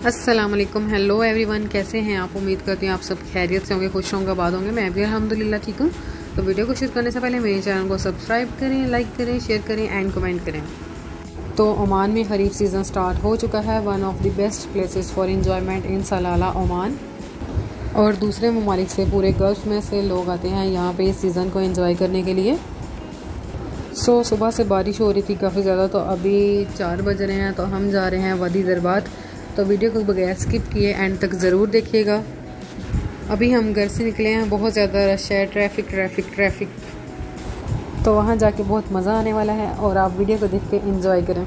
अस्सलाम वालेकुम। Hello everyone, कैसे हैं आप? उम्मीद करती हूँ आप सब खैरियत से होंगे, खुश होंगे, आबाद होंगे। मैं भी अल्हम्दुलिल्लाह ठीक हूँ। तो वीडियो को शुरू करने से पहले मेरे चैनल को सब्सक्राइब करें, लाइक करें, शेयर करें एंड कमेंट करें। तो ओमान में खरीफ सीज़न स्टार्ट हो चुका है। One of the best places for enjoyment in सलाला Oman. और दूसरे ममालिक से, पूरे गल्फ में से लोग आते हैं यहाँ पे इस सीज़न को एंजॉय करने के लिए। सुबह से बारिश हो रही थी काफ़ी ज़्यादा, तो अभी 4 बज रहे हैं, तो हम जा रहे हैं वादी दरबात। तो वीडियो को बगैर स्किप किए एंड तक ज़रूर देखिएगा। अभी हम घर से निकले हैं, बहुत ज़्यादा रश है, ट्रैफिक। तो वहाँ जाके बहुत मज़ा आने वाला है और आप वीडियो को देख के एंजॉय करें।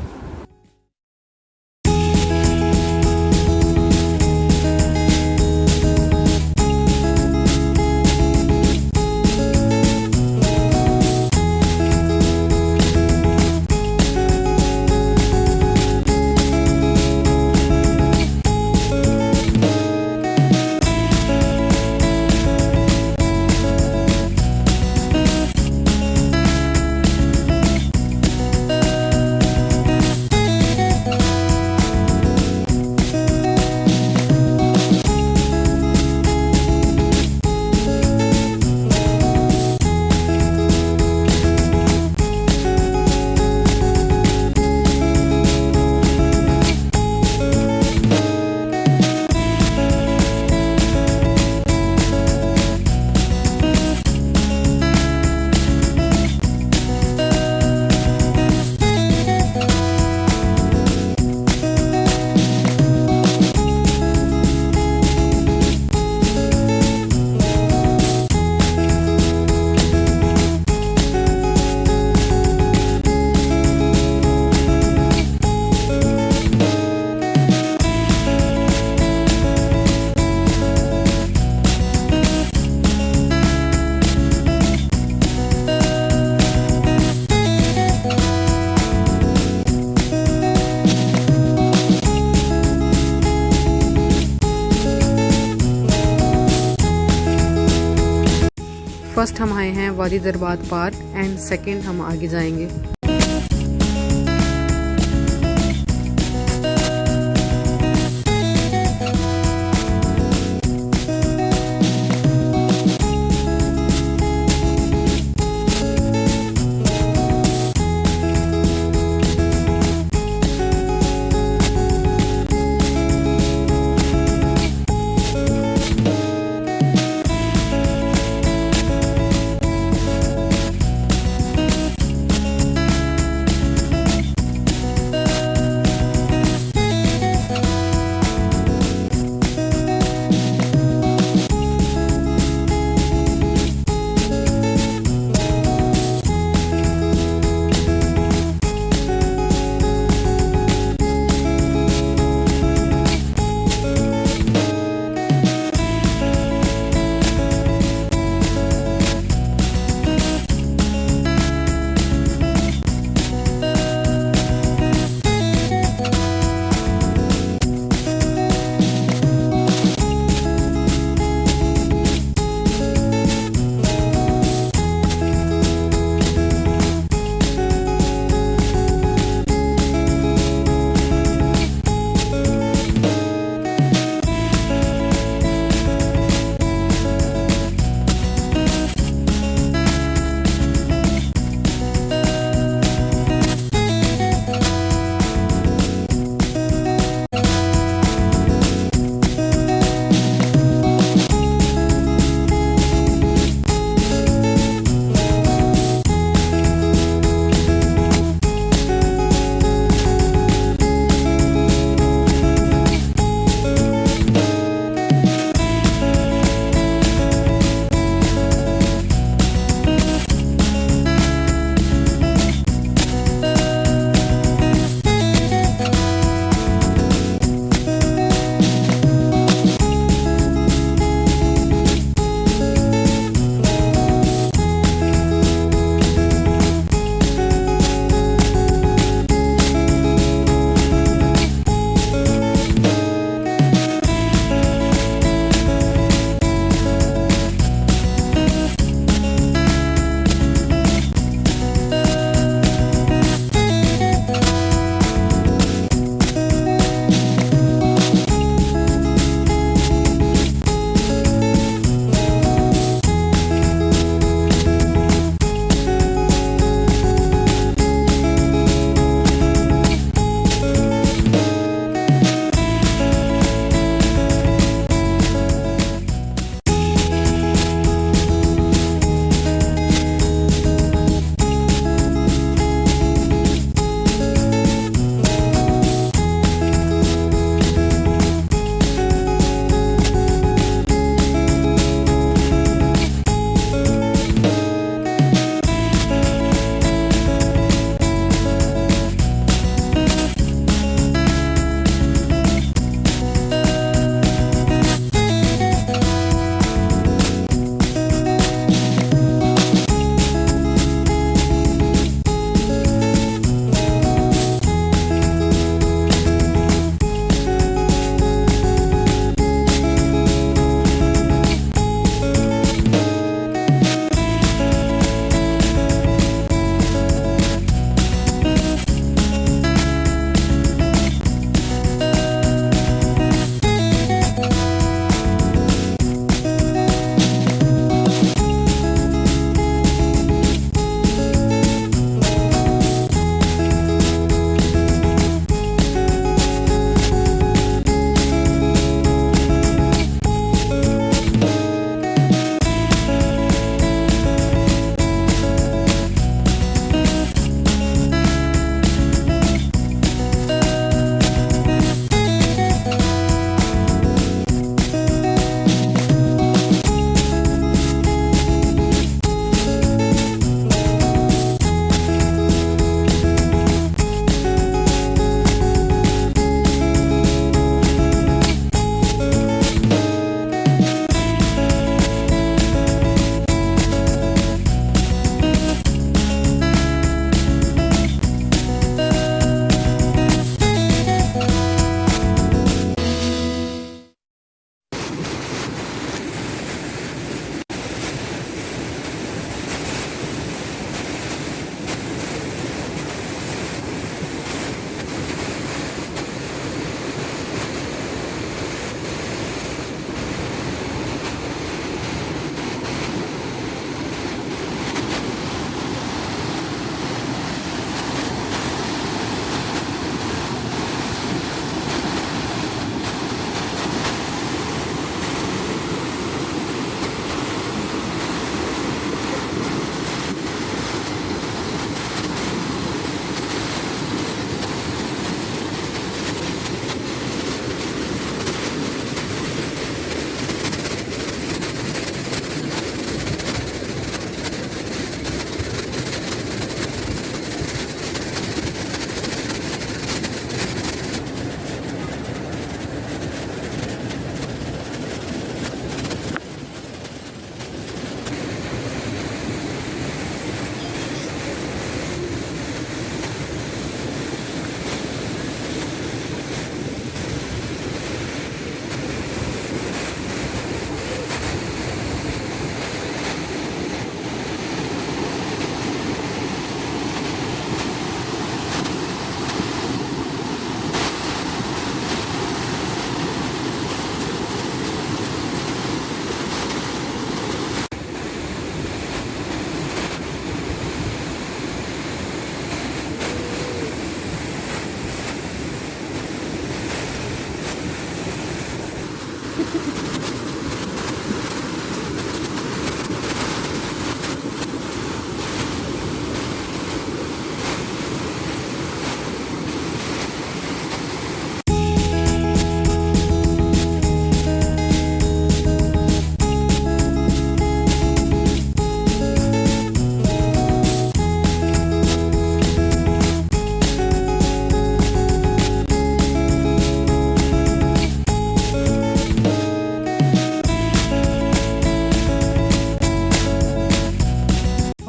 फर्स्ट हम आए हैं वादी दरबात पार्क एंड सेकंड हम आगे जाएंगे।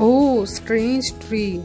Oh, strange tree.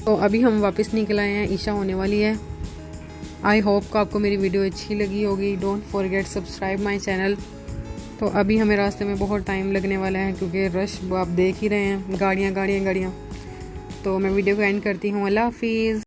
तो अभी हम वापस निकल आए हैं, ईशा होने वाली है। आई होप कि आपको मेरी वीडियो अच्छी लगी होगी। Don't forget subscribe my channel. तो अभी हमें रास्ते में बहुत टाइम लगने वाला है क्योंकि रश आप देख ही रहे हैं, गाड़ियाँ गाड़ियाँ गाड़ियाँ। तो मैं वीडियो को एंड करती हूँ। अल्लाह हाफिज़।